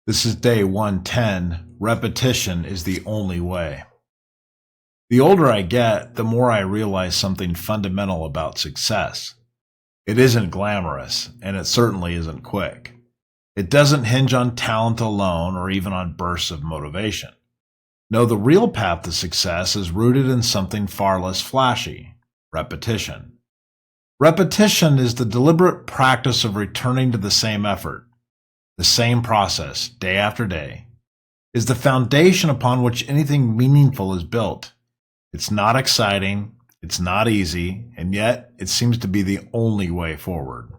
This is day 110. Repetition is the only way. The older I get, the more I realize something fundamental about success. It isn't glamorous, and it certainly isn't quick. It doesn't hinge on talent alone or even on bursts of motivation. No, the real path to success is rooted in something far less flashy: repetition. Repetition is the deliberate practice of returning to the same effort. The same process, day after day, is the foundation upon which anything meaningful is built. It's not exciting, it's not easy, and yet it seems to be the only way forward.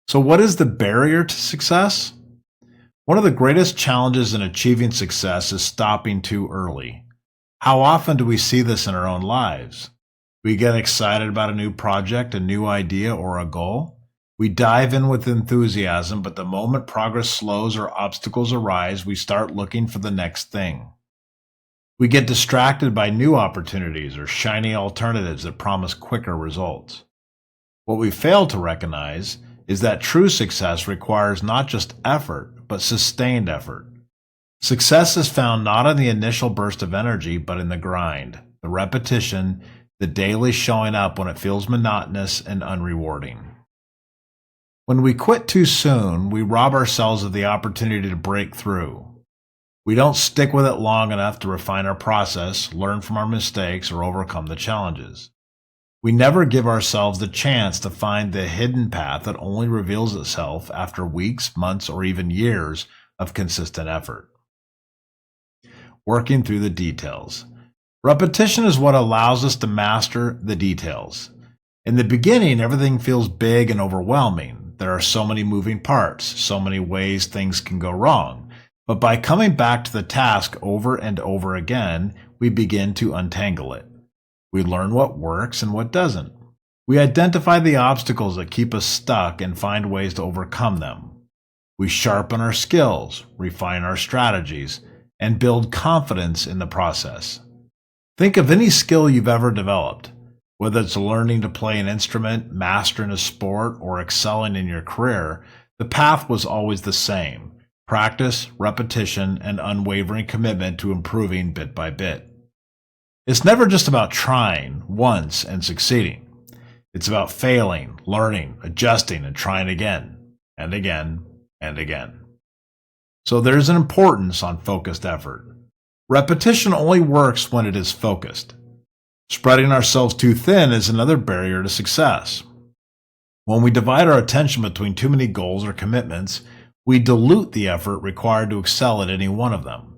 So what is the barrier to success? One of the greatest challenges in achieving success is stopping too early. How often do we see this in our own lives? We get excited about a new project, a new idea, or a goal. We dive in with enthusiasm, but the moment progress slows or obstacles arise, we start looking for the next thing. We get distracted by new opportunities or shiny alternatives that promise quicker results. What we fail to recognize is that true success requires not just effort, but sustained effort. Success is found not in the initial burst of energy, but in the grind, the repetition, the daily showing up when it feels monotonous and unrewarding. When we quit too soon, we rob ourselves of the opportunity to break through. We don't stick with it long enough to refine our process, learn from our mistakes, or overcome the challenges. We never give ourselves the chance to find the hidden path that only reveals itself after weeks, months, or even years of consistent effort. Working through the details. Repetition is what allows us to master the details. In the beginning, everything feels big and overwhelming. There are so many moving parts, so many ways things can go wrong. But by coming back to the task over and over again, we begin to untangle it. We learn what works and what doesn't. We identify the obstacles that keep us stuck and find ways to overcome them. We sharpen our skills, refine our strategies, and build confidence in the process. Think of any skill you've ever developed. Whether it's learning to play an instrument, mastering a sport, or excelling in your career, the path was always the same: practice, repetition, and unwavering commitment to improving bit by bit. It's never just about trying once and succeeding. It's about failing, learning, adjusting, and trying again, and again, and again. So there's an importance on focused effort. Repetition only works when it is focused. Spreading ourselves too thin is another barrier to success. When we divide our attention between too many goals or commitments, we dilute the effort required to excel at any one of them.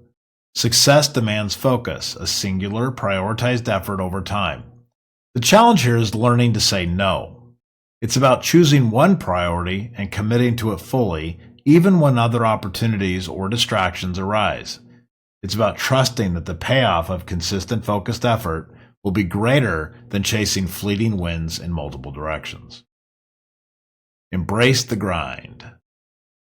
Success demands focus, a singular, prioritized effort over time. The challenge here is learning to say no. It's about choosing one priority and committing to it fully, even when other opportunities or distractions arise. It's about trusting that the payoff of consistent, focused effort will be greater than chasing fleeting wins in multiple directions. Embrace the grind.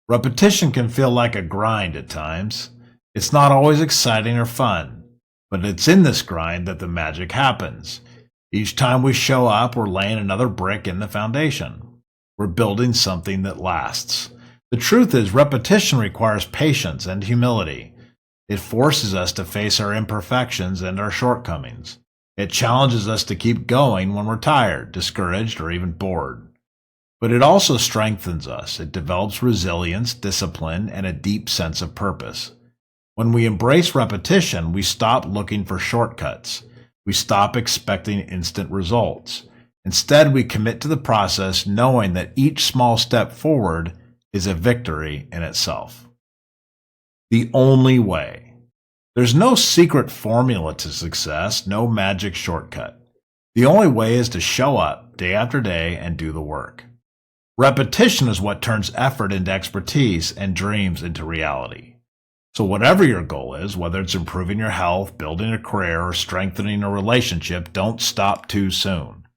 Repetition can feel like a grind at times. It's not always exciting or fun, but it's in this grind that the magic happens. Each time we show up, we're laying another brick in the foundation. We're building something that lasts. The truth is, repetition requires patience and humility. It forces us to face our imperfections and our shortcomings. It challenges us to keep going when we're tired, discouraged, or even bored. But it also strengthens us. It develops resilience, discipline, and a deep sense of purpose. When we embrace repetition, we stop looking for shortcuts. We stop expecting instant results. Instead, we commit to the process, knowing that each small step forward is a victory in itself. The only way. There's no secret formula to success, no magic shortcut. The only way is to show up day after day and do the work. Repetition is what turns effort into expertise and dreams into reality. So whatever your goal is, whether it's improving your health, building a career, or strengthening a relationship, don't stop too soon.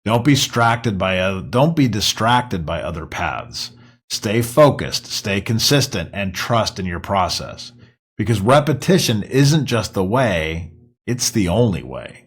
Don't be distracted by other paths. Stay focused, stay consistent, and trust in your process. Because repetition isn't just the way, it's the only way.